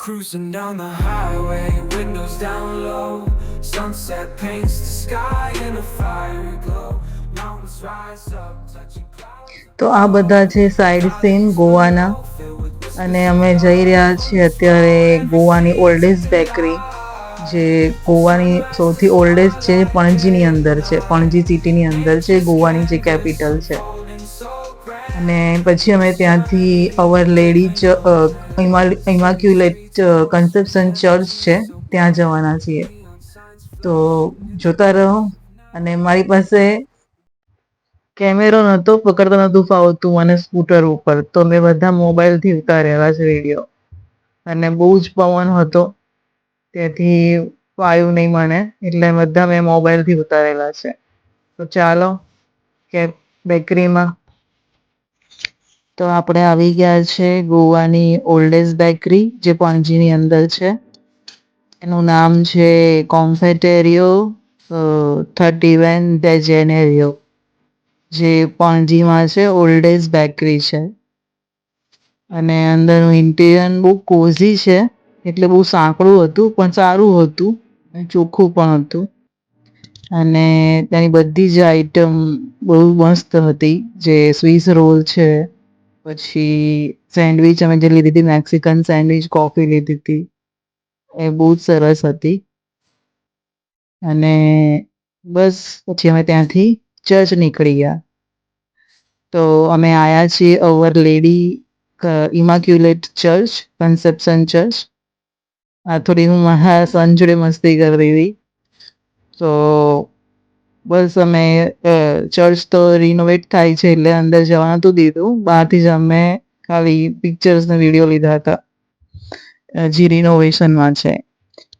Cruising down the highway, windows down low. Sunset paints the sky in a fiery glow. Mountains rise up, touching clouds. તો આ બધા છે side scene ગોવાના, અને અમે જઈ રહ્યા છીએ અત્યારે ગોવાની ઓલ્ડેસ્ટ બેકરી, જે ગોવાની સૌથી ઓલ્ડેસ્ટ છે, પણજીની અંદર છે, પણજી સિટીની અંદર છે, ગોવાની જે કેપિટલ છે. અને પછી અમે ત્યાંથી અવર લેડી ઇમાક્યુલેટ કન્સેપ્શન ચર્ચ છે ત્યાં જવાના છીએ. તો જોતા રહો. અને મારી પાસે કેમેરો નહોતો, પકડતો નહોતું ફાવતું મને સ્કૂટર ઉપર, તો મેં બધા મોબાઈલથી ઉતારેલા છે વિડીયો. અને બહુ જ પવન હતો તેથી વાયું નહીં મને, એટલે બધા મેં મોબાઈલથી ઉતારેલા છે. તો ચાલો કે બેકરીમાં. તો આપણે આવી ગયા છે ગોવાની ઓલ્ડેસ્ટ બેકરી, જે પણજીની અંદર છે. એનું નામ છે કોન્ફેટેરિયો 31 de Janeiro, જે પણજીમાં છે, ઓલ્ડેસ્ટ બેકરી છે. અને અંદરનું ઇન્ટિરિયર બહુ કોઝી છે, એટલે બહુ સાંકડું હતું પણ સારું હતું, ચોખ્ખું પણ હતું. અને ત્યાંની બધી જ આઈટમ બહુ મસ્ત હતી, જે સ્વિસ રોલ છે, પછી સેન્ડવિચ અમે જે લીધી હતી, મેક્સિકન સેન્ડવિચ, કોફી લીધી હતી, એ બહુ જ સરસ હતી. અને બસ પછી અમે ત્યાંથી ચર્ચ નીકળી ગયા. તો અમે આવ્યા છીએ અવર લેડી ઇમાક્યુલેટ ચર્ચ, કન્સેપ્શન ચર્ચ. આ થોડી હું મારા સન જોડે મસ્તી કરી હતી. તો બસ અમે ચર્ચ તો રિનોવેટ થાય છે એટલે અંદર જવા નતું દીધું, બહારથી જ અમે ખાલી પિક્ચર્સ ને વિડીયો લીધા હતા, જે રિનોવેશનમાં છે.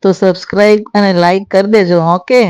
તો સબસ્ક્રાઇબ અને લાઈક કરી દેજો. ઓકે.